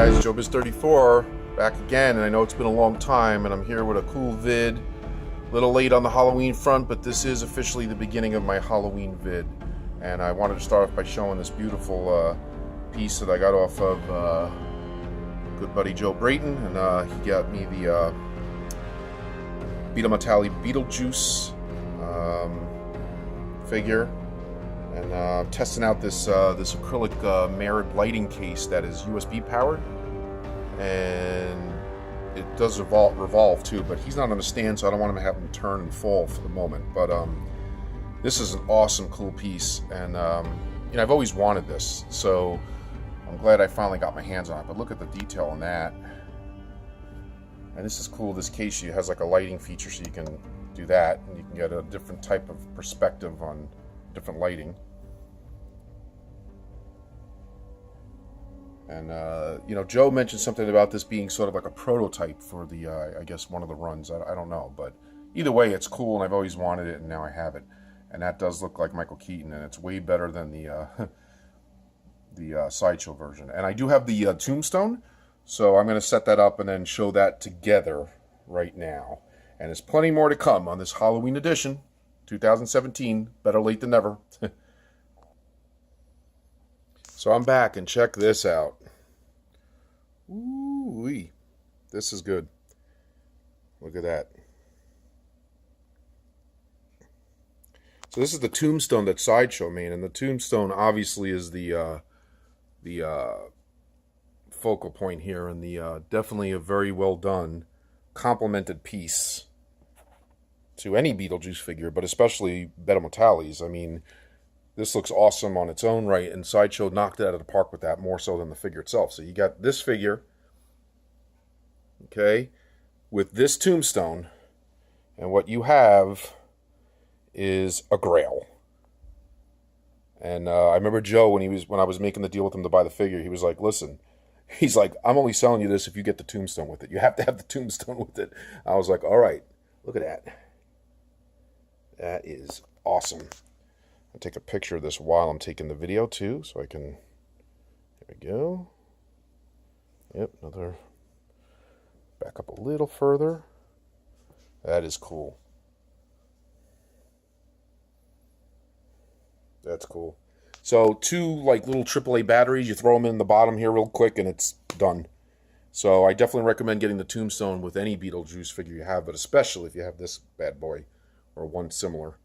guys, Joebizz34 back again, and I know it's been a long time, and I'm here with a cool vid. A little late on the Halloween front, but this is officially the beginning of my Halloween vid. And I wanted to start off by showing this beautiful piece that I got off of good buddy Joe Brayton, and he got me the Beetlejuice figure. And testing out this acrylic mirrored lighting case that is USB powered, and it does revolve too. But he's not on a stand, so I don't want him to have him turn and fall for the moment. But this is an awesome, cool piece, and you know, I've always wanted this, so I'm glad I finally got my hands on it. But look at the detail on that, and this is cool. This case has like a lighting feature, so you can do that, and you can get a different type of perspective on different lighting. And you know, Joe mentioned something about this being sort of like a prototype for the I guess one of the runs. I don't know, but either way, it's cool, and I've always wanted it, and now I have it. And that does look like Michael Keaton, and it's way better than the the sideshow version. And I do have the Tombstone, so I'm going to set that up and then show that together right now. And there's plenty more to come on this Halloween edition. 2017, better late than never. So I'm back, and check this out. Ooh-wee. This is good. Look at that. So this is the Tombstone that Sideshow made, and the Tombstone obviously is the focal point here, and the definitely a very well done, complemented piece to any Beetlejuice figure, but especially Beetlejuice. I mean, this looks awesome on its own right, and Sideshow knocked it out of the park with that more so than the figure itself. So you got this figure, okay, with this Tombstone, and what you have is a Grail. And I remember Joe, when I was making the deal with him to buy the figure, he was like, listen, he's like, I'm only selling you this if you get the Tombstone with it. You have to have the Tombstone with it. I was like, all right, look at that. That is awesome. I'll take a picture of this while I'm taking the video too, so I can, there we go. Yep, another, back up a little further. That is cool. That's cool. So two like little AAA batteries, you throw them in the bottom here real quick and it's done. So I definitely recommend getting the Tombstone with any Beetlejuice figure you have, but especially if you have this bad boy or one similar.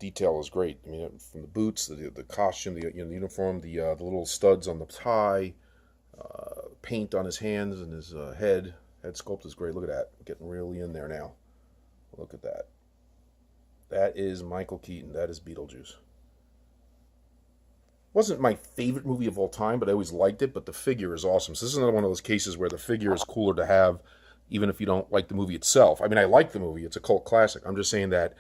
Detail is great. I mean, from the boots, the costume, the uniform, the little studs on the tie, paint on his hands and his head sculpt is great. Look at that, getting really in there now. Look at that. That is Michael Keaton. That is Beetlejuice. Wasn't my favorite movie of all time, but I always liked it. But the figure is awesome. So this is another one of those cases where the figure is cooler to have, even if you don't like the movie itself. I mean, I like the movie. It's a cult classic. I'm just saying that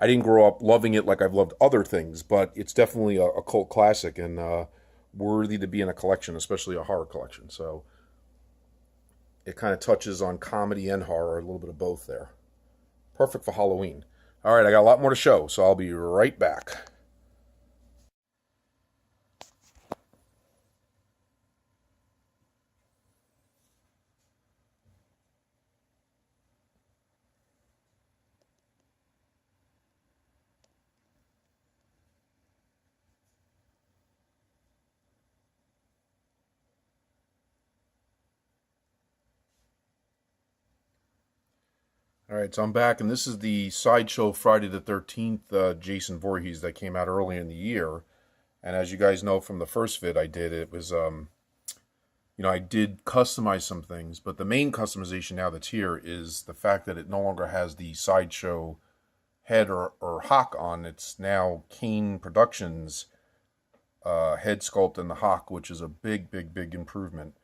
I didn't grow up loving it like I've loved other things, but it's definitely a cult classic and worthy to be in a collection, especially a horror collection. So it kind of touches on comedy and horror, a little bit of both there. Perfect for Halloween. All right, I got a lot more to show, so I'll be right back. All right, so I'm back, and this is the Sideshow Friday the 13th Jason Voorhees that came out earlier in the year. And as you guys know from the first vid I did, it was, you know, I did customize some things, but the main customization now that's here is the fact that it no longer has the Sideshow head or hock on. It's now Kane Productions head sculpt and the hock, which is a big improvement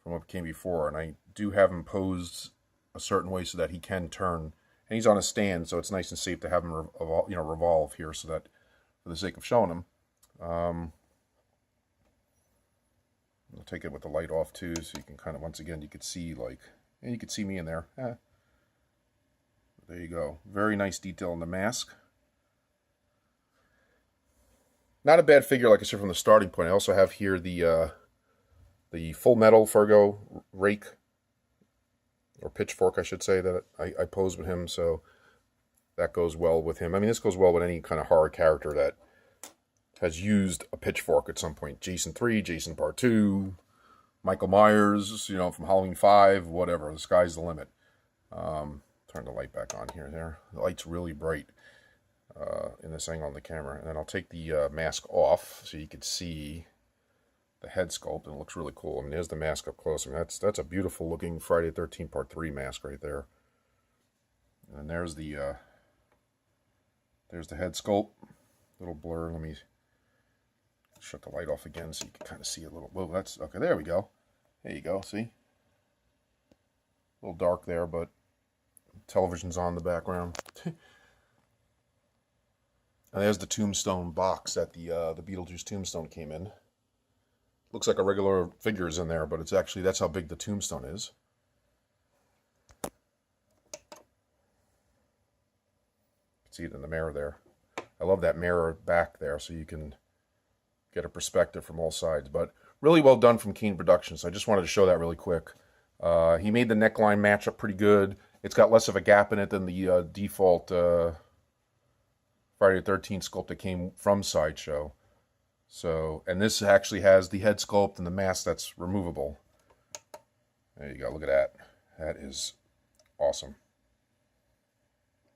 from what came before. And I do have him posed a certain way so that he can turn, and he's on a stand, so it's nice and safe to have him revolve here, so that for the sake of showing him, I'll take it with the light off too, so you can kind of, once again, you could see like, and you could see me in there. There you go. Very nice detail in the mask. Not a bad figure, like I said, from the starting point. I also have here the the Full Metal Fargo rake, or pitchfork, I should say, that I posed with him, so that goes well with him. I mean, this goes well with any kind of horror character that has used a pitchfork at some point. Jason 3, Jason Part 2, Michael Myers, you know, from Halloween 5, whatever. The sky's the limit. Turn the light back on here. There. The light's really bright in this angle on the camera. And then I'll take the mask off so you can see the head sculpt, and it looks really cool. I mean, there's the mask up close. I mean, that's a beautiful looking Friday the 13th Part 3 mask right there. And there's the head sculpt. Little blur. Let me shut the light off again so you can kind of see a little. Whoa, that's okay. There we go. There you go. See, a little dark there, but television's on in the background. And there's the Tombstone box that the Beetlejuice Tombstone came in. Looks like a regular figures in there, but it's actually, that's how big the Tombstone is. See it in the mirror there. I love that mirror back there, so you can get a perspective from all sides. But really well done from Kane Productions. I just wanted to show that really quick. He made the neckline match up pretty good. It's got less of a gap in it than the default Friday the 13th sculpt that came from Sideshow. So, and this actually has the head sculpt and the mask that's removable. There you go. Look at that. That is awesome.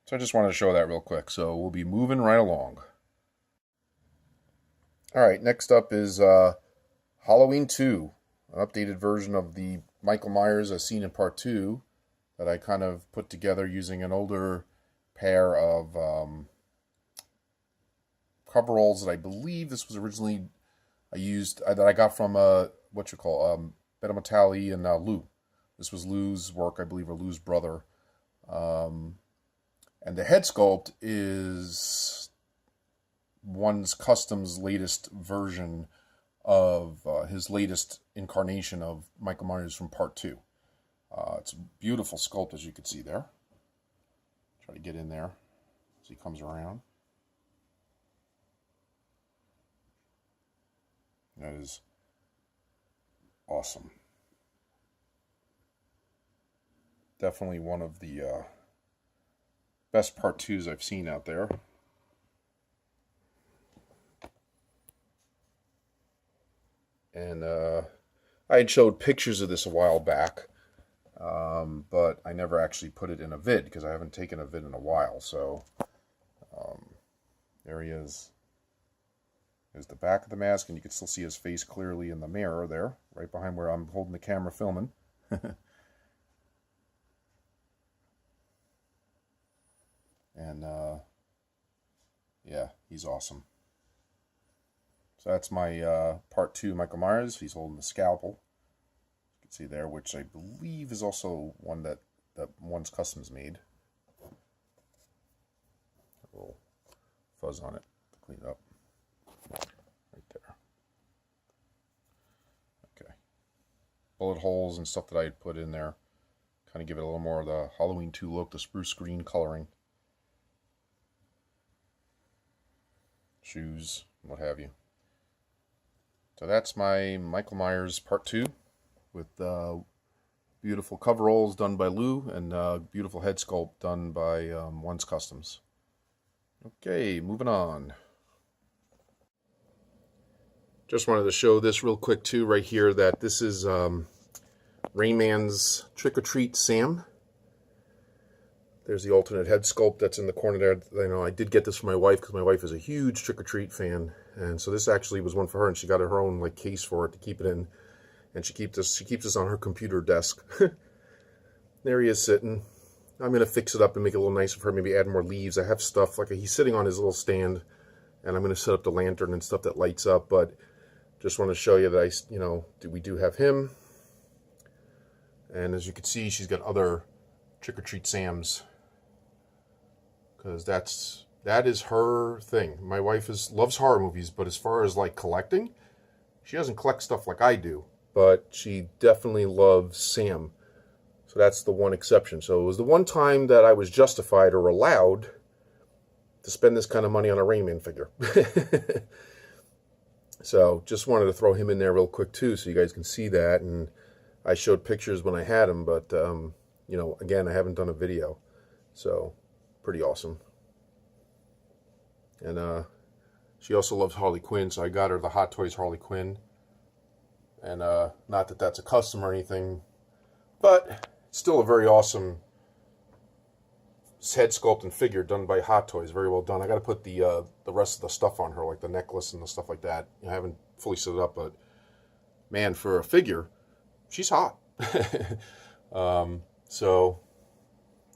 So I just wanted to show that real quick. So we'll be moving right along. All right, next up is Halloween 2, an updated version of the Michael Myers as seen in Part 2 that I kind of put together using an older pair of coveralls that I believe this was originally that I got from Beta Metalli and Lou. This was Lou's work, I believe, or Lou's brother. And the head sculpt is One's Custom's latest version of his latest incarnation of Michael Myers from Part 2. It's a beautiful sculpt, as you can see there. Try to get in there as he comes around. That is awesome. Definitely one of the best Part 2s I've seen out there. And I had showed pictures of this a while back, but I never actually put it in a vid because I haven't taken a vid in a while. So there he is. There's the back of the mask, and you can still see his face clearly in the mirror there, right behind where I'm holding the camera filming. And yeah, he's awesome. So that's my Part 2 Michael Myers. He's holding the scalpel. You can see there, which I believe is also one that One's Customs made. A little fuzz on it to clean it up. Right there. Okay. Bullet holes and stuff that I had put in there. Kind of give it a little more of the Halloween 2 look, the spruce green coloring. Shoes, what have you. So that's my Michael Myers Part 2 with beautiful coveralls done by Lou and beautiful head sculpt done by One's Customs. Okay, moving on. Just wanted to show this real quick too right here, that this is Rain Man's Trick or Treat Sam. There's the alternate head sculpt that's in the corner there. You know, I did get this for my wife because my wife is a huge Trick or Treat fan, and so this actually was one for her, and she got her own like case for it to keep it in, and she keeps this on her computer desk. There he is sitting. I'm gonna fix it up and make it a little nicer for her. Maybe add more leaves. I have stuff like he's sitting on his little stand, and I'm gonna set up the lantern and stuff that lights up. But just want to show you that we do have him, and as you can see, she's got other Trick or Treat Sams. Because that is her thing. My wife loves horror movies, but as far as like collecting, she doesn't collect stuff like I do. But she definitely loves Sam. So that's the one exception. So it was the one time that I was justified or allowed to spend this kind of money on a Rain Man figure. So just wanted to throw him in there real quick too, so you guys can see that. And I showed pictures when I had him, but you know, again, I haven't done a video, so pretty awesome. And she also loves Harley Quinn, so I got her the Hot Toys Harley Quinn. And not that that's a custom or anything, but still a very awesome head sculpt and figure done by Hot Toys. Very well done. I got to put the rest of the stuff on her, like the necklace and the stuff like that. I haven't fully set it up, but man, for a figure, she's hot. So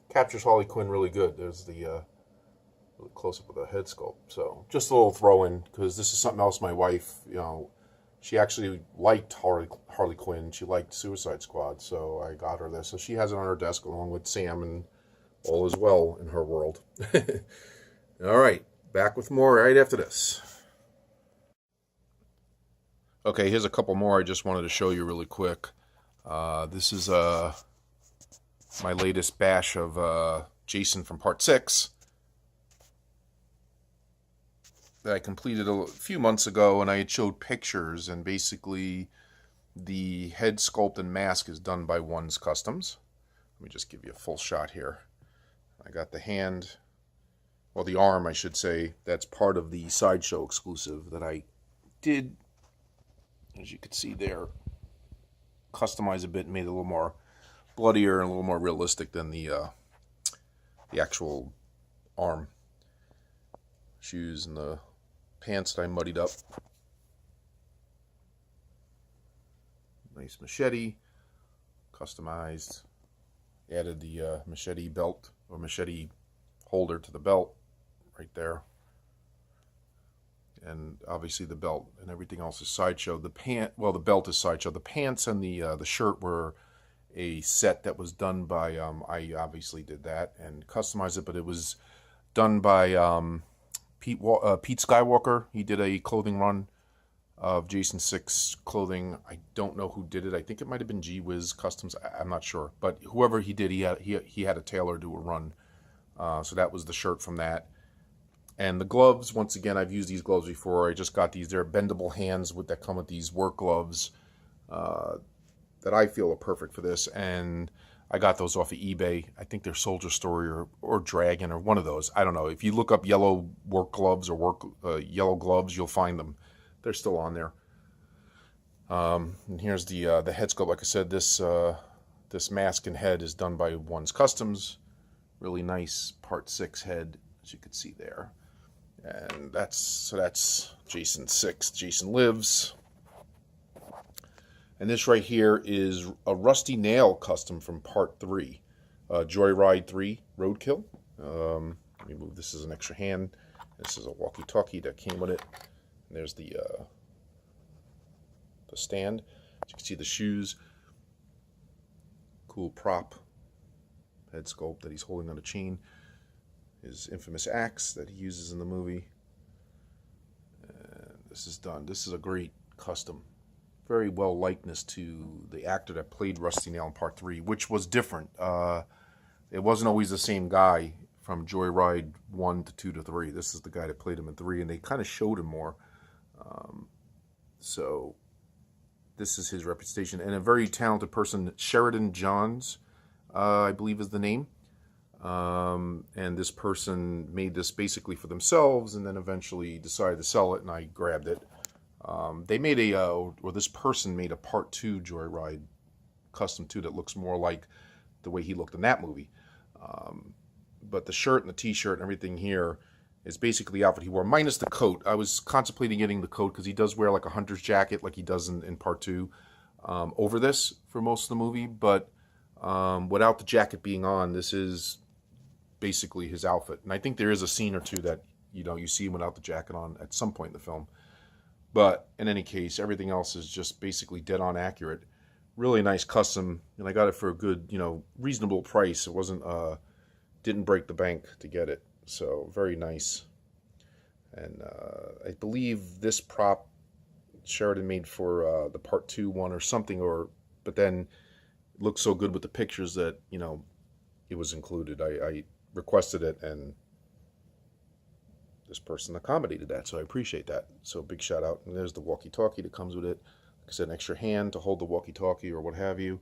captures Harley Quinn really good. There's the really close up of the head sculpt. So just a little throw in, because this is something else my wife, you know, she actually liked Harley Quinn. She liked Suicide Squad, so I got her this. So she has it on her desk along with Sam, and all is well in her world. All right, back with more right after this. Okay, here's a couple more I just wanted to show you really quick. This is my latest bash of Jason from Part 6 that I completed a few months ago, and I had showed pictures, and basically the head sculpt and mask is done by One's Customs. Let me just give you a full shot here. I got the hand, well, the arm, I should say. That's part of the Sideshow exclusive that I did, as you can see there, customize a bit, made it a little more bloodier and a little more realistic than the actual arm. Shoes and the pants that I muddied up. Nice machete, customized. Added the machete belt or machete holder to the belt right there. And obviously the belt and everything else is Sideshow. The belt is Sideshow. The pants and the shirt were a set that was done by, I obviously did that and customized it, but it was done by Pete Skywalker. He did a clothing run of Jason 6 clothing. I don't know who did it. I think it might have been Joebizz Customs. I'm not sure, but whoever he did, he had a tailor do a run. So that was the shirt from that. And the gloves, once again, I've used these gloves before. I just got these. They're bendable hands that come with these work gloves that I feel are perfect for this. And I got those off of eBay. I think they're Soldier Story or Dragon or one of those. I don't know. If you look up yellow work gloves or yellow gloves, you'll find them. They're still on there. And here's the head sculpt. Like I said, this mask and head is done by One's Customs. Really nice Part 6 head, as you can see there. And that's Jason 6. Jason Lives. And this right here is a Rusty Nail custom from Part 3. Joyride 3 Roadkill. Let me move this as an extra hand. This is a walkie-talkie that came with it. And there's the stand. As you can see, the shoes. Cool prop. Head sculpt that he's holding on a chain. His infamous axe that he uses in the movie. And this is done. This is a great custom. Very well likeness to the actor that played Rusty Nail in Part 3, which was different. It wasn't always the same guy from Joyride 1 to 2 to 3. This is the guy that played him in 3, and they kind of showed him more. So this is his reputation. And a very talented person, Sheridan Johns, I believe is the name. And this person made this basically for themselves and then eventually decided to sell it, and I grabbed it. They made this person made a Part 2 Joyride Custom 2 that looks more like the way he looked in that movie. But the shirt and the t-shirt and everything here is basically the outfit he wore, minus the coat. I was contemplating getting the coat because he does wear like a hunter's jacket like he does in Part 2 over this for most of the movie. But without the jacket being on, this is basically his outfit. And I think there is a scene or two that, you see him without the jacket on at some point in the film. But in any case, everything else is just basically dead on accurate. Really nice custom, and I got it for a good, reasonable price. It wasn't, didn't break the bank to get it. So very nice. And I believe this prop Sheridan made for the Part 2 one or something, but then it looked so good with the pictures that, it was included. I requested it, and this person accommodated that, so I appreciate that. So big shout out. And there's the walkie-talkie that comes with it. Like I said, an extra hand to hold the walkie-talkie or what have you.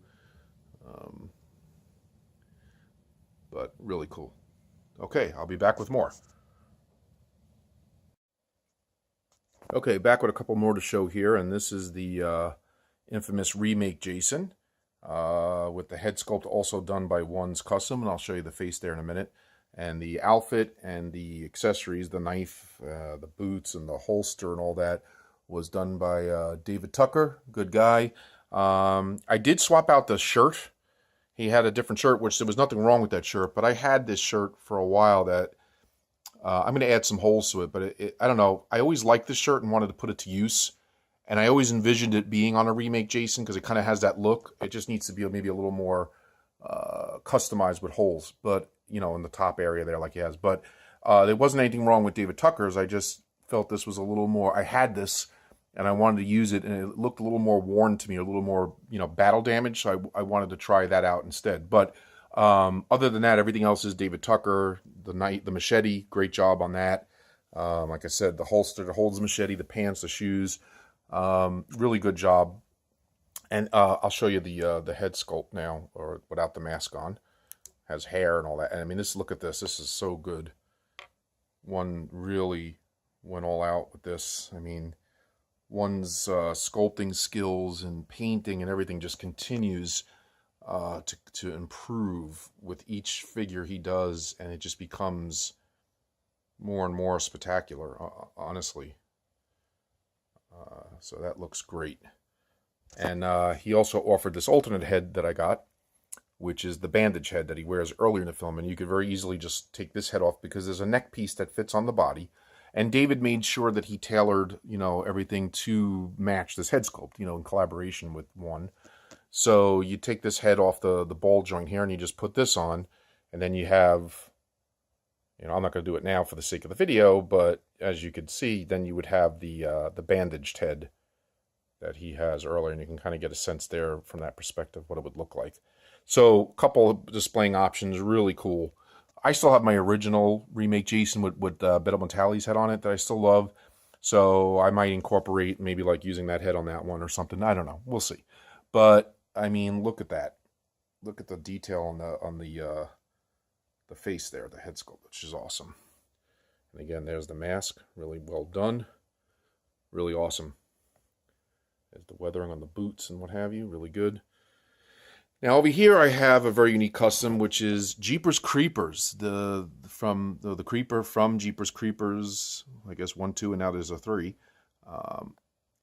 But really cool. Okay, I'll be back with more. Okay, back with a couple more to show here, and this is the infamous Remake Jason with the head sculpt also done by One's Custom, and I'll show you the face there in a minute. And the outfit and the accessories, the knife, the boots, and the holster and all that was done by David Tucker, good guy. I did swap out the shirt. He had a different shirt, which there was nothing wrong with that shirt, but I had this shirt for a while that I'm going to add some holes to it, but I don't know. I always liked this shirt and wanted to put it to use, and I always envisioned it being on a Remake Jason because it kind of has that look. It just needs to be maybe a little more customized with holes, but you know, in the top area there like he has. But there wasn't anything wrong with David Tucker's. I just felt this was a little more, I had this and I wanted to use it, and it looked a little more worn to me, a little more, you know, battle damage, so I wanted to try that out instead. But other than that, everything else is David Tucker. The knife, the machete, great job on that. Like I said, the holster that holds the machete, the pants, the shoes, really good job. And I'll show you the head sculpt now, or without the mask on. Has hair and all that. And I mean, look at this. This is so good. One really went all out with this. I mean, One's sculpting skills and painting and everything just continues to improve with each figure he does, and it just becomes more and more spectacular, honestly. So that looks great. And he also offered this alternate head that I got, which is the bandage head that he wears earlier in the film, and you could very easily just take this head off because there's a neck piece that fits on the body. And David made sure that he tailored, you know, everything to match this head sculpt, you know, in collaboration with One. So you take this head off the ball joint here, and you just put this on, and then you have, you know, I'm not going to do it now for the sake of the video, but as you can see, then you would have the bandaged head that he has earlier, and you can kind of get a sense there from that perspective what it would look like. So a couple of displaying options, really cool. I still have my original Remake Jason with Betel Mentality's head on it that I still love. So I might incorporate maybe like using that head on that one or something. I don't know. We'll see. But I mean, look at that. Look at the detail on the face there, the head sculpt, which is awesome. And again, there's the mask. Really well done. Really awesome. There's the weathering on the boots and what have you. Really good. Now over here I have a very unique custom, which is Jeepers Creepers, the creeper from Jeepers Creepers, I guess 1, 2, and now there's a 3.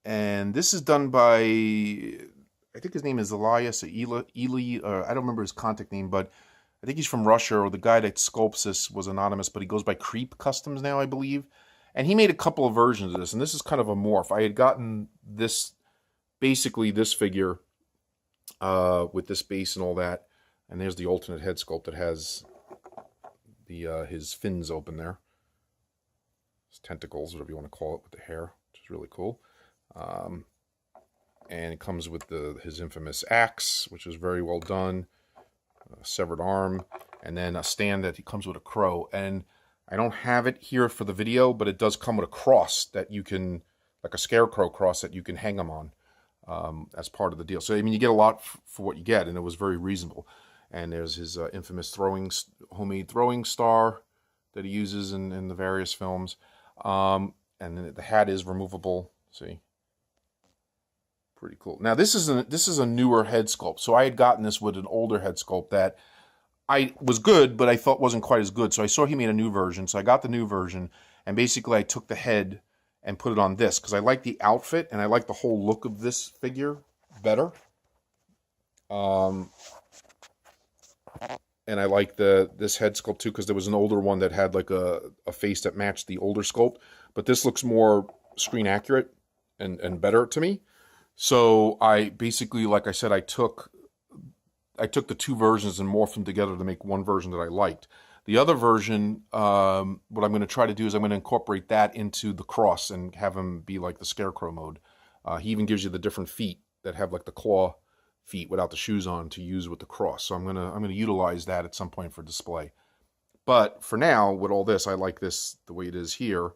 And this is done by, I think his name is Elias, Eli, or I don't remember his contact name, but I think he's from Russia, or the guy that sculpts this was anonymous, but he goes by Creep Customs now, I believe. And he made a couple of versions of this, and this is kind of a morph. I had gotten this, basically this figure, with this base and all that, and there's the alternate head sculpt that has the his fins open there, his tentacles, whatever you want to call it, with the hair, which is really cool. And it comes with his infamous axe, which is very well done, a severed arm, and then a stand that he comes with a crow. And I don't have it here for the video, but it does come with a cross that you can, like a scarecrow cross that you can hang them on. As part of the deal. So, I mean, you get a lot for what you get, and it was very reasonable. And there's his infamous homemade throwing star that he uses in the various films. And then the hat is removable. See? Pretty cool. Now, this is a newer head sculpt. So I had gotten this with an older head sculpt that I was good, but I thought wasn't quite as good. So I saw he made a new version. So I got the new version, and basically I took the head and put it on this, because I like the outfit, and I like the whole look of this figure better. And I like this head sculpt too, because there was an older one that had like a face that matched the older sculpt. But this looks more screen accurate and better to me. So I basically, like I said, I took the two versions and morphed them together to make one version that I liked. The other version, what I'm going to try to do is I'm going to incorporate that into the cross and have him be like the scarecrow mode. He even gives you the different feet that have like the claw feet without the shoes on to use with the cross. So I'm going to utilize that at some point for display. But for now, with all this, I like this the way it is here.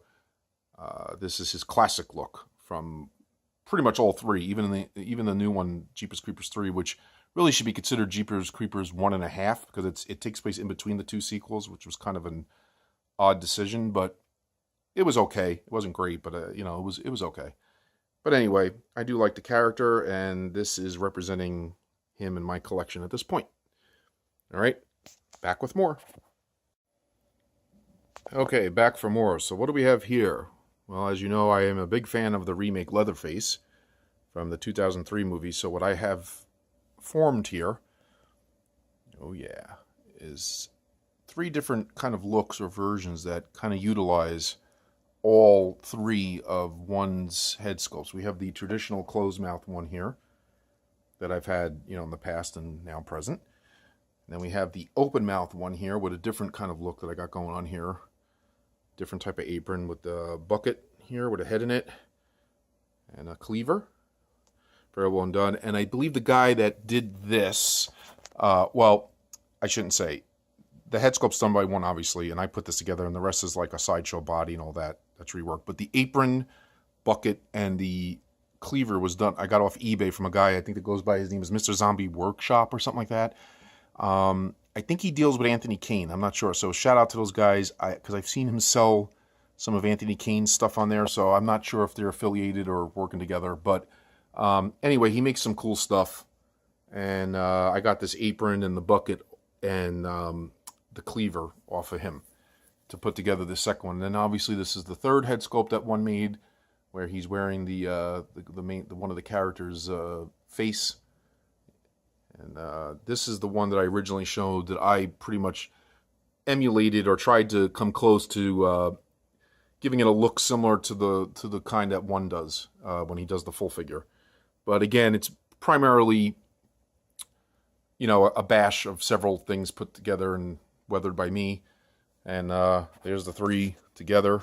This is his classic look from pretty much all three, even the new one, Jeepers Creepers 3, which really should be considered Jeepers Creepers 1.5 because it takes place in between the two sequels, which was kind of an odd decision, but it was okay. It wasn't great, but it was okay. But anyway, I do like the character, and this is representing him in my collection at this point. All right, back with more. Okay, back for more. So what do we have here? Well, as you know, I am a big fan of the remake Leatherface from the 2003 movie. So what I have formed here, oh yeah, is 3 different kind of looks or versions that kind of utilize all 3 of one's head sculpts. We have the traditional closed mouth one here that I've had, in the past and now present. And then we have the open mouth one here with a different kind of look that I got going on here. Different type of apron with the bucket here with a head in it and a cleaver. Very well done. And I believe the guy that did this, well, I shouldn't say. The head sculpt's done by one, obviously, and I put this together, and the rest is like a sideshow body and all that. That's reworked. But the apron, bucket, and the cleaver was done. I got off eBay from a guy, I think that goes by, his name is Mr. Zombie Workshop or something like that. I think he deals with Anthony Kane. I'm not sure. So shout out to those guys, because I've seen him sell some of Anthony Kane's stuff on there. So I'm not sure if they're affiliated or working together. But anyway, he makes some cool stuff. And I got this apron and the bucket and the cleaver off of him to put together the second one. And then obviously this is the third head sculpt that one made, where he's wearing the one of the characters' face. And this is the one that I originally showed that I pretty much emulated or tried to come close to giving it a look similar to the kind that one does when he does the full figure. But again, it's primarily, a bash of several things put together and weathered by me. And there's the 3 together.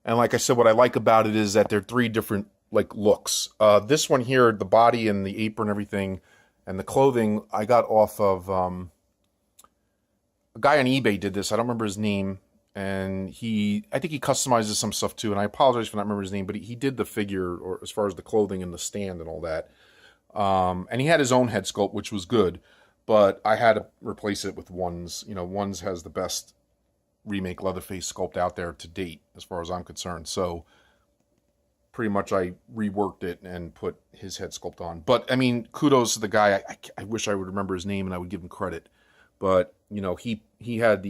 And like I said, what I like about it is that they're 3 different looks. This one here, the body and the apron and everything, and the clothing, I got off of a guy on eBay did this. I don't remember his name. And I think he customizes some stuff too. And I apologize for not remembering his name, but he did the figure, or as far as the clothing and the stand and all that. And he had his own head sculpt, which was good. But I had to replace it with One's. One's has the best remake Leatherface sculpt out there to date, as far as I'm concerned. So pretty much I reworked it and put his head sculpt on. But, I mean, kudos to the guy. I wish I would remember his name and I would give him credit. But, he had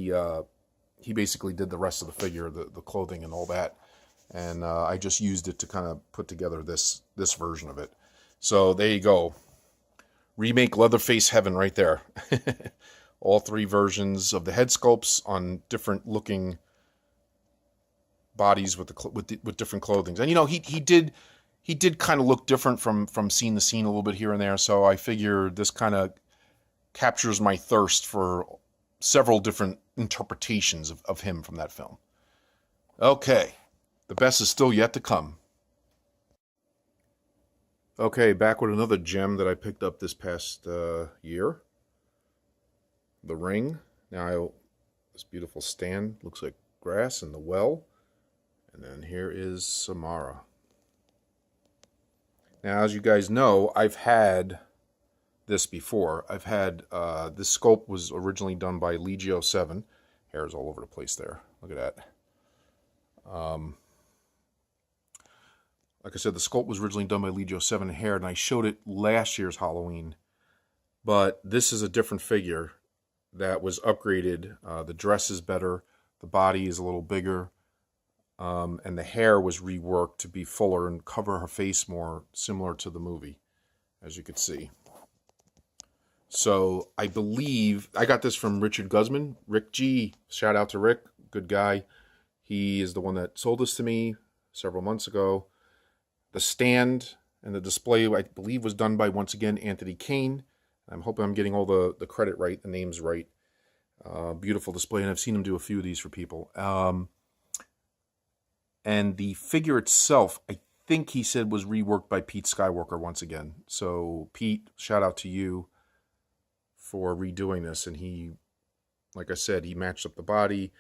he basically did the rest of the figure, the clothing and all that. And I just used it to kind of put together this version of it. So there you go. Remake Leatherface heaven right there. All 3 versions of the head sculpts on different looking bodies with different clothings. And he did kind of look different from scene to scene a little bit here and there. So I figure this kind of captures my thirst for several different interpretations of him from that film. Okay, the best is still yet to come. Okay, back with another gem that I picked up this past year. The ring. Now, this beautiful stand looks like grass and the well. And then here is Samara. Now, as you guys know, I've had this before. I've had, this sculpt was originally done by Legio 7. Hair's all over the place there. Look at that. Like I said, the sculpt was originally done by Legio 7 hair, and I showed it last year's Halloween. But this is a different figure that was upgraded. The dress is better. The body is a little bigger. And the hair was reworked to be fuller and cover her face more, similar to the movie, as you could see. So I believe I got this from Richard Guzman, Rick G. Shout out to Rick, good guy. He is the one that sold this to me several months ago. The stand and the display, I believe, was done by, once again, Anthony Kane. I'm hoping I'm getting all the credit right, the names right. Beautiful display, and I've seen him do a few of these for people. And the figure itself, I think he said, was reworked by Pete Skywalker once again. So, Pete, shout out to you for redoing this. And he, like I said, he matched up the body,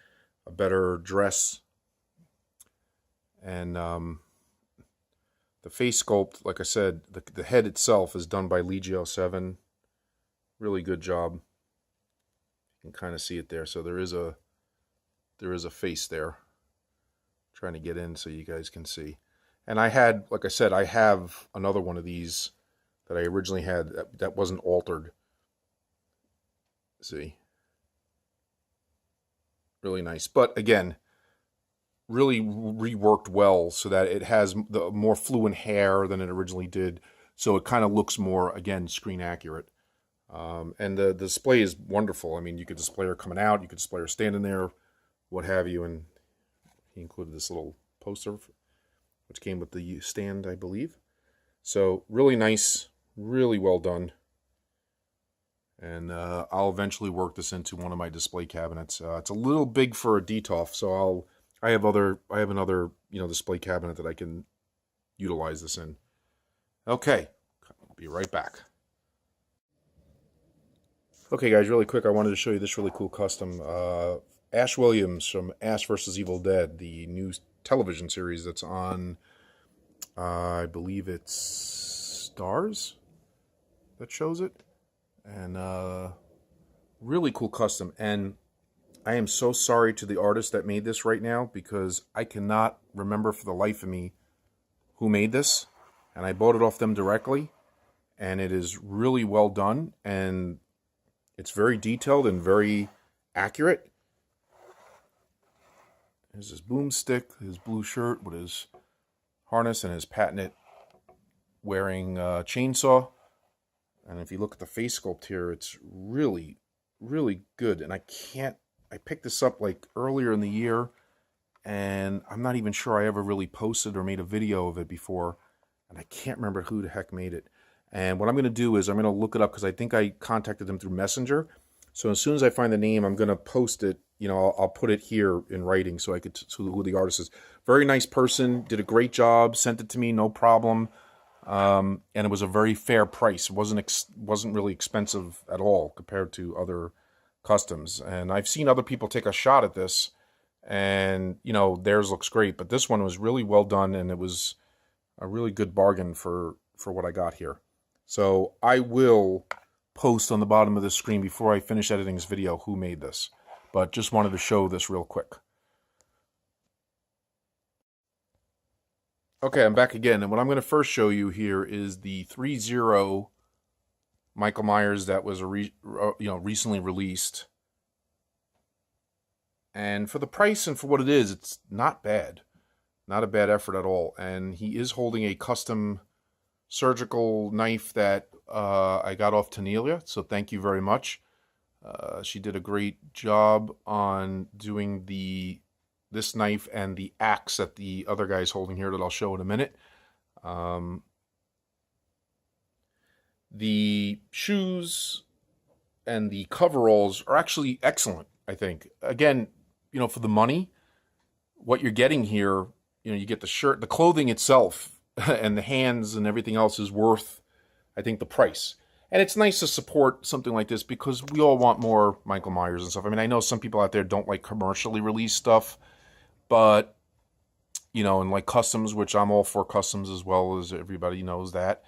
a better dress, and the face sculpt, like I said, the head itself is done by Legio 7. Really good job. You can kind of see it there. So there is a face there. Trying to get in so you guys can see. And I had, like I said, I have another one of these that I originally had that wasn't altered. See? Really nice. But again, really reworked well so that it has the more fluent hair than it originally did. So it kind of looks more, again, screen accurate. And the display is wonderful. I mean, you could display her coming out, you could display her standing there, what have you. And he included this little poster, which came with the stand, I believe. So really nice, really well done. And I'll eventually work this into one of my display cabinets. It's a little big for a DTOF, so I have another display cabinet that I can utilize this in. Okay, I'll be right back. Okay, guys, really quick, I wanted to show you this really cool custom. Ash Williams from Ash vs. Evil Dead, the new television series that's on, I believe it's Starz that shows it. And really cool custom. And I am so sorry to the artist that made this right now because I cannot remember for the life of me who made this. And I bought it off them directly. And it is really well done. And it's very detailed and very accurate. There's his boomstick, his blue shirt with his harness and his patented wearing chainsaw. And if you look at the face sculpt here, it's really, really good. And I picked this up like earlier in the year, and I'm not even sure I ever really posted or made a video of it before. And I can't remember who the heck made it. And what I'm going to do is I'm going to look it up because I think I contacted them through Messenger. So as soon as I find the name, I'm going to post it. I'll put it here in writing so I could see who the artist is. Very nice person, did a great job, sent it to me, no problem. And it was a very fair price. It wasn't really expensive at all compared to other customs. And I've seen other people take a shot at this, and theirs looks great. But this one was really well done, and it was a really good bargain for what I got here. So I will post on the bottom of the screen before I finish editing this video who made this. But just wanted to show this real quick. Okay, I'm back again, and what I'm going to first show you here is the 3.0 Michael Myers that was recently released. And for the price and for what it is, it's not bad. Not a bad effort at all. And he is holding a custom surgical knife that I got off Tanelia, so thank you very much. She did a great job on doing this knife and the axe that the other guy's holding here that I'll show in a minute. The shoes and the coveralls are actually excellent, I think. Again, for the money, what you're getting here, you get the shirt, the clothing itself, and the hands and everything else is worth, I think, the price. And it's nice to support something like this because we all want more Michael Myers and stuff. I mean, I know some people out there don't like commercially released stuff, but, and like customs, which I'm all for customs as well, as everybody knows that.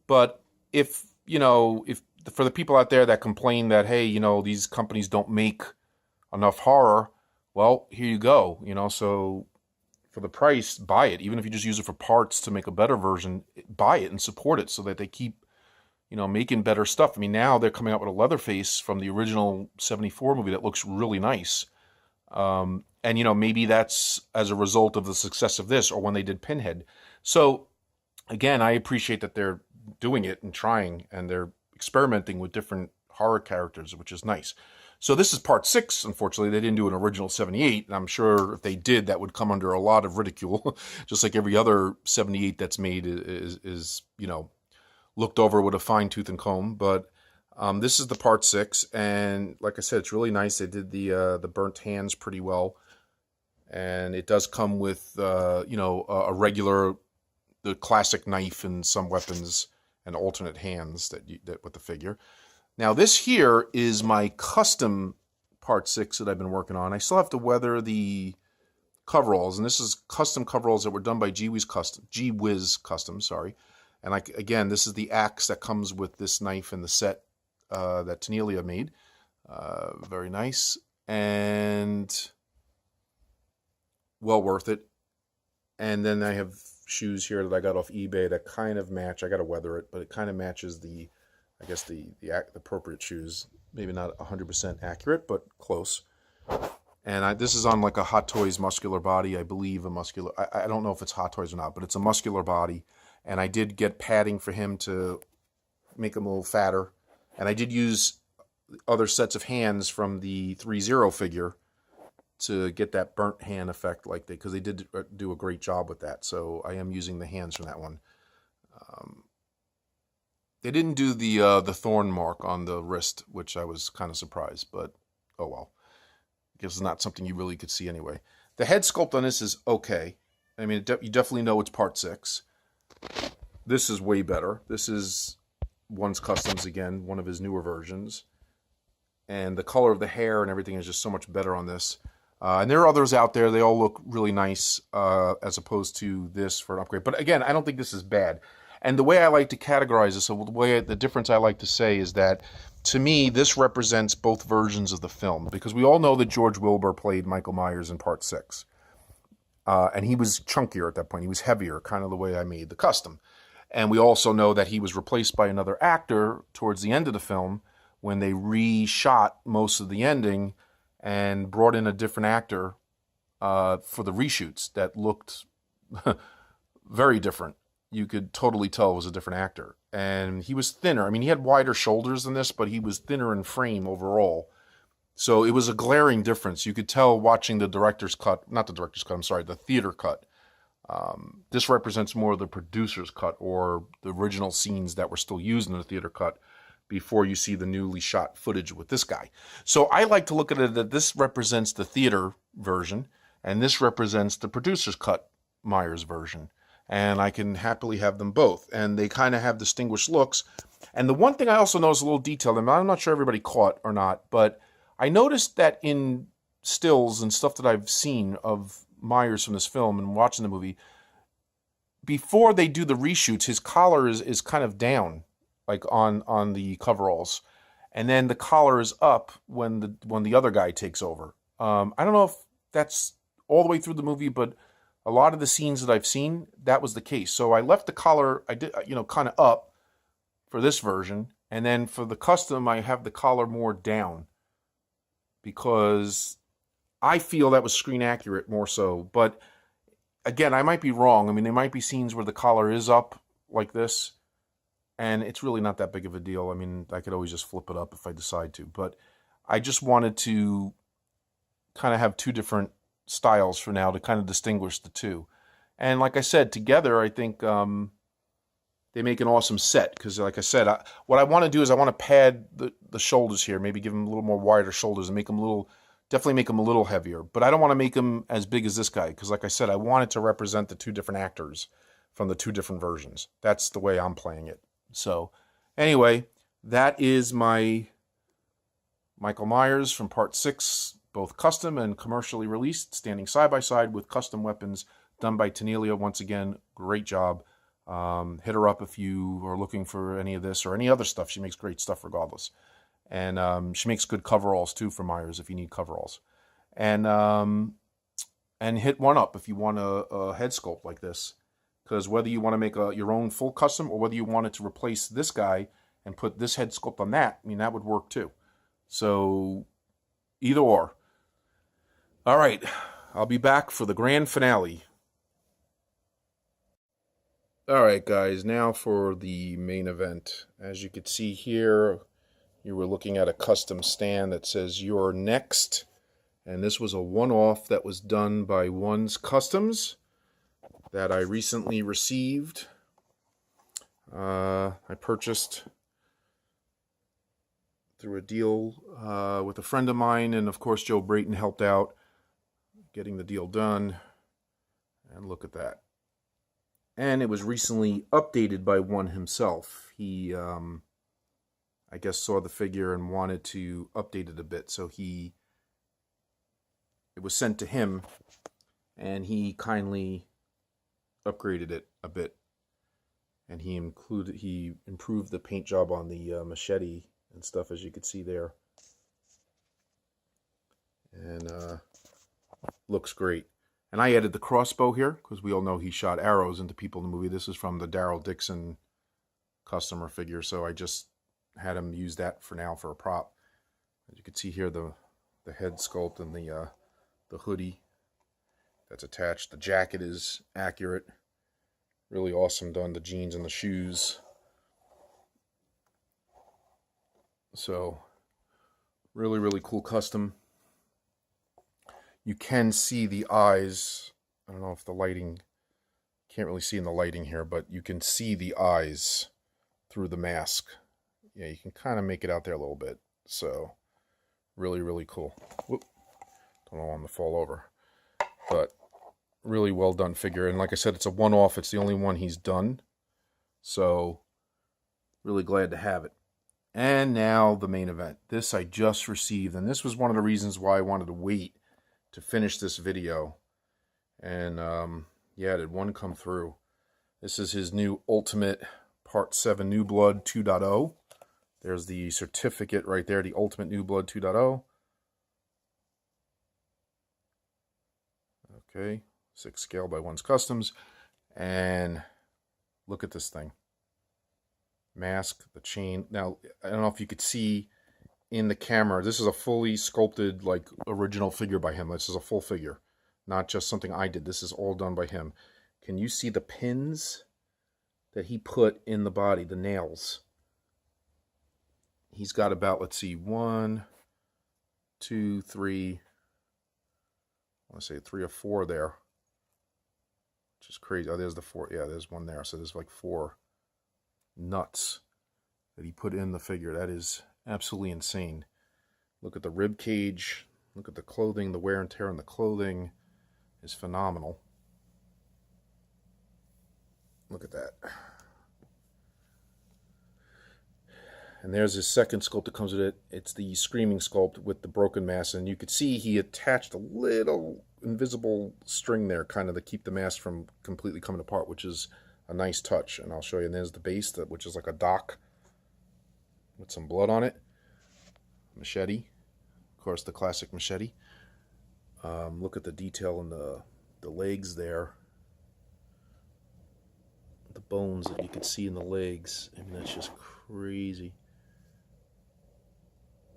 But if for the people out there that complain that, hey, these companies don't make enough horror, well, here you go, so for the price, buy it. Even if you just use it for parts to make a better version, buy it and support it so that they keep, making better stuff. I mean, now they're coming out with a Leatherface from the original 74 movie that looks really nice. And, maybe that's as a result of the success of this or when they did Pinhead. So, again, I appreciate that they're doing it and trying, and they're experimenting with different horror characters, which is nice. So this is part 6. Unfortunately, they didn't do an original 78, and I'm sure if they did, that would come under a lot of ridicule, just like every other 78 that's made is looked over with a fine tooth and comb. But this is the part 6, and like I said, it's really nice. They did the burnt hands pretty well, and it does come with a regular, the classic knife and some weapons and alternate hands that with the figure. Now this here is my custom part 6 that I've been working on. I still have to weather the coveralls, and this is custom coveralls that were done by Joebizz Custom, sorry. And again, this is the axe that comes with this knife and the set that Tanelia made. Very nice, and well worth it. And then I have shoes here that I got off eBay that kind of match. I got to weather it, but it kind of matches the, I guess the appropriate shoes. Maybe not 100% accurate, but close. And this is on like a Hot Toys muscular body, I believe a muscular. I don't know if it's Hot Toys or not, but it's a muscular body. And I did get padding for him to make him a little fatter. And I did use other sets of hands from the 3-0 figure to get that burnt hand effect, like because they did do a great job with that. So I am using the hands from that one. They didn't do the thorn mark on the wrist, which I was kind of surprised, but oh well. I guess it's not something you really could see anyway. The head sculpt on this is okay. I mean, you definitely know it's part 6. This is way better. This is One's Customs again, one of his newer versions. And the color of the hair and everything is just so much better on this. And there are others out there. They all look really nice as opposed to this for an upgrade. But again, I don't think this is bad. And the way I like to categorize this, the difference I like to say is that, to me, this represents both versions of the film. Because we all know that George Wilbur played Michael Myers in part 6. And he was chunkier at that point. He was heavier, kind of the way I made the custom. And we also know that he was replaced by another actor towards the end of the film when they reshot most of the ending and brought in a different actor for the reshoots that looked very different. You could totally tell it was a different actor. And he was thinner. I mean, he had wider shoulders than this, but he was thinner in frame overall. So it was a glaring difference. You could tell watching the director's cut, not the director's cut, I'm sorry, the theater cut. This represents more of the producer's cut or the original scenes that were still used in the theater cut before you see the newly shot footage with this guy. So I like to look at it that this represents the theater version and this represents the producer's cut Myers version. And I can happily have them both. And they kind of have distinguished looks. And the one thing I also noticed a little detail, and I'm not sure everybody caught or not, but I noticed that in stills and stuff that I've seen of Myers from this film and watching the movie, before they do the reshoots, his collar is kind of down, like on the coveralls. And then the collar is up when the other guy takes over. I don't know if that's all the way through the movie, but a lot of the scenes that I've seen, that was the case. So I left the collar, I did, kind of up for this version. And then for the custom, I have the collar more down because I feel that was screen accurate more so. But again, I might be wrong. I mean, there might be scenes where the collar is up like this, and it's really not that big of a deal. I mean, I could always just flip it up if I decide to. But I just wanted to kind of have two different styles for now to kind of distinguish the two. And like I said, together, I think they make an awesome set. Because like I said, what I want to do is I want to pad the shoulders here, maybe give them a little more wider shoulders and make them definitely make them a little heavier. But I don't want to make them as big as this guy. Because like I said, I want it to represent the two different actors from the two different versions. That's the way I'm playing it. So anyway, that is my Michael Myers from part 6, both custom and commercially released, standing side by side with custom weapons done by Tanelia. Once again, great job. Hit her up if you are looking for any of this or any other stuff. She makes great stuff regardless. And she makes good coveralls too for Myers if you need coveralls. And hit one up if you want a head sculpt like this. Because whether you want to make your own full custom or whether you wanted to replace this guy and put this head sculpt on that, I mean, that would work too. So either or. All right, I'll be back for the grand finale. All right, guys, now for the main event. As you can see here, you were looking at a custom stand that says "You're Next." And this was a one-off that was done by One's Customs that I recently received. I purchased through a deal with a friend of mine, and of course Joe Brayton helped out getting the deal done. And look at that. And it was recently updated by One himself. He, I guess, saw the figure and wanted to update it a bit. So he it was sent to him, and he kindly upgraded it a bit. And he improved the paint job on the machete and stuff, as you can see there. And looks great. And I added the crossbow here, because we all know he shot arrows into people in the movie. This is from the Daryl Dixon customer figure, so I just had him use that for now for a prop. As you can see here, the head sculpt and the hoodie that's attached. The jacket is accurate. Really awesome done. The jeans and the shoes. So, really, really cool custom. You can see the eyes. I don't know if the lighting, can't really see in the lighting here, but you can see the eyes through the mask. Yeah, you can kind of make it out there a little bit. So, really, really cool. Whoop. Don't want him to fall over. But really well done figure. And like I said, it's a one-off. It's the only one he's done. So, really glad to have it. And now the main event. This I just received. And this was one of the reasons why I wanted to wait to finish this video. And yeah, did one come through. This is his new Ultimate Part 7 New Blood 2.0. There's the certificate right there, the Ultimate New Blood 2.0. Okay, 6 scale by 1's Customs. And look at this thing. Mask, the chain. Now, I don't know if you could see in the camera, this is a fully sculpted, like, original figure by him. This is a full figure, not just something I did. This is all done by him. Can you see the pins that he put in the body, the nails? He's got about, let's see, 1, 2, 3, I want to say 3 or 4 there, which is crazy. Oh, there's the 4. Yeah, there's one there. So there's like 4 nuts that he put in the figure. That is absolutely insane. Look at the rib cage. Look at the clothing. The wear and tear on the clothing is phenomenal. Look at that. And there's his second sculpt that comes with it. It's the Screaming sculpt with the broken mask. And you could see he attached a little invisible string there, kind of to keep the mask from completely coming apart, which is a nice touch. And I'll show you. And there's the base, which is like a dock with some blood on it. Machete. Of course, the classic machete. Look at the detail in the legs there. The bones that you can see in the legs. I mean, that's just crazy.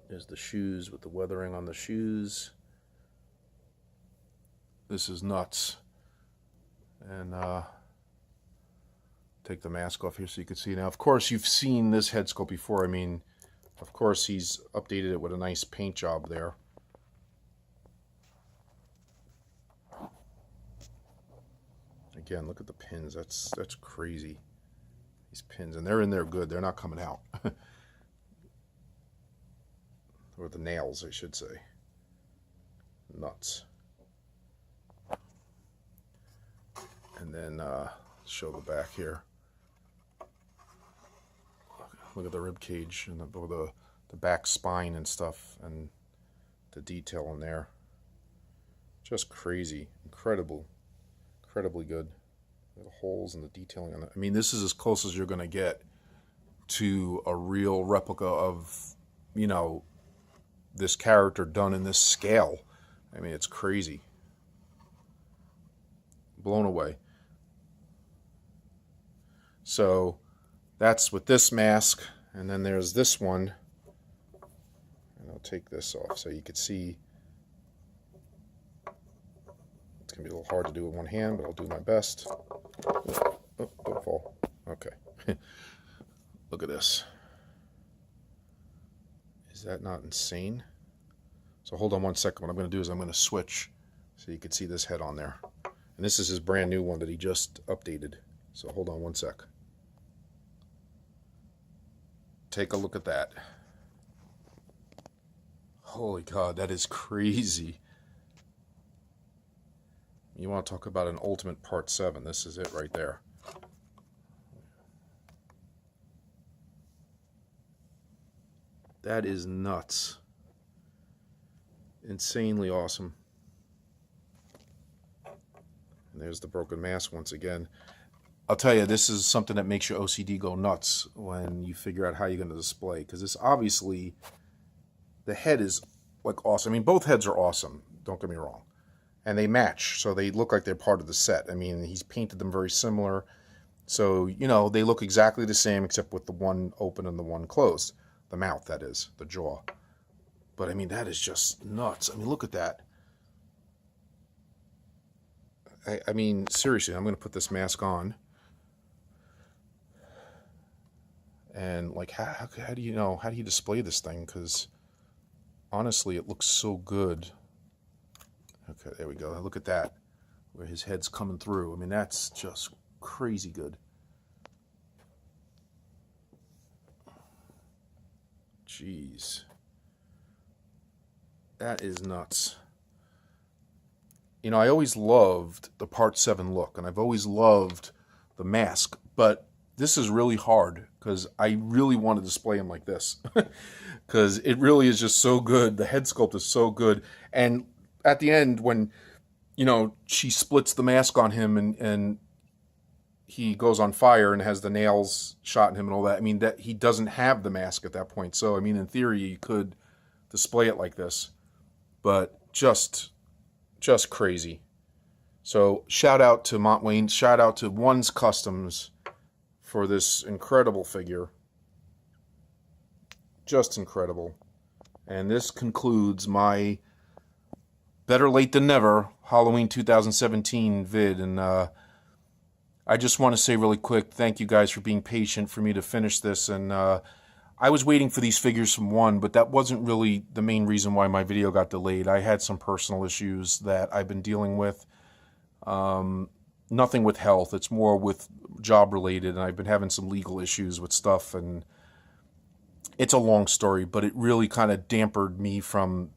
There's the shoes with the weathering on the shoes. This is nuts. And take the mask off here so you can see. Now, of course, you've seen this head sculpt before. I mean, of course, he's updated it with a nice paint job there. Again, look at the pins. That's crazy. These pins, and they're in there good. They're not coming out. Or the nails, I should say. Nuts. And then show the back here. Look at the rib cage and the back spine and stuff, and the detail in there. Just crazy, incredibly good. The holes and the detailing on it. I mean, this is as close as you're going to get to a real replica of, you know, this character done in this scale. I mean, it's crazy. Blown away. So that's with this mask, and then there's this one. And I'll take this off so you can see. It's going to be a little hard to do with one hand, but I'll do my best. Oh, don't fall. Okay. Look at this. Is that not insane? So hold on one second. What I'm going to do is I'm going to switch so you can see this head on there. And this is his brand new one that he just updated. So hold on one sec. Take a look at that. Holy God, that is crazy. You want to talk about an Ultimate Part 7. This is it right there. That is nuts. Insanely awesome. there's the broken mask once again. I'll tell you, this is something that makes your OCD go nuts when you figure out how you're going to display. Because this obviously, the head is like awesome. I mean, both heads are awesome. Don't get me wrong. And they match, so they look like they're part of the set. I mean, he's painted them very similar. So, you know, they look exactly the same except with the one open and the one closed. The mouth, that is, the jaw. But, I mean, that is just nuts. I mean, look at that. I mean, seriously, I'm going to put this mask on. And, like, how do you know, how do you display this thing? Because, honestly, it looks so good. Okay, there we go. Look at that, where his head's coming through. I mean, that's just crazy good. Jeez. That is nuts. You know, I always loved the Part 7 look, and I've always loved the mask, but this is really hard because I really want to display him like this because it really is just so good. The head sculpt is so good. And at the end, when, you know, she splits the mask on him and he goes on fire and has the nails shot in him and all that, I mean, that he doesn't have the mask at that point. So, I mean, in theory, you could display it like this, but just crazy. So, shout out to Montwayne, shout out to One's Customs for this incredible figure. Just incredible. And this concludes my Better Late Than Never Halloween 2017 vid. And I just want to say really quick, thank you guys for being patient for me to finish this. And I was waiting for these figures from One, but that wasn't really the main reason why my video got delayed. I had some personal issues that I've been dealing with. Nothing with health. It's more with job related, and I've been having some legal issues with stuff, and it's a long story, but it really kind of dampened me from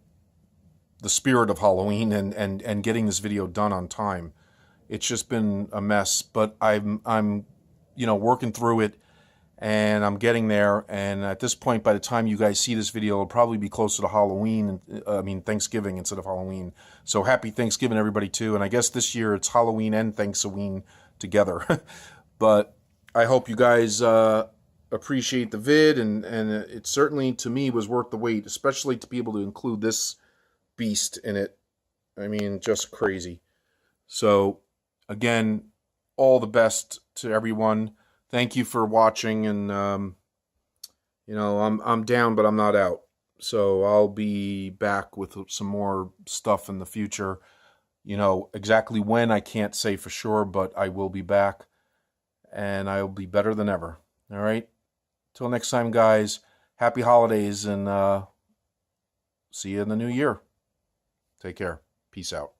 the spirit of Halloween and getting this video done on time. It's just been a mess, but I'm you know, working through it, and I'm getting there. And at this point, by the time you guys see this video, it'll probably be closer to Halloween. I mean, Thanksgiving instead of Halloween. So happy Thanksgiving, everybody, too. And I guess this year it's Halloween and Thanksgiving together. But I hope you guys appreciate the vid, and it certainly, to me, was worth the wait, especially to be able to include this beast in it. I mean, just crazy. So, again, all the best to everyone. Thank you for watching, and you know, I'm down, but I'm not out. So I'll be back with some more stuff in the future. You know, exactly when I can't say for sure, but I will be back, and I'll be better than ever. All right? Till next time, guys. Happy holidays, and see you in the new year. Take care. Peace out.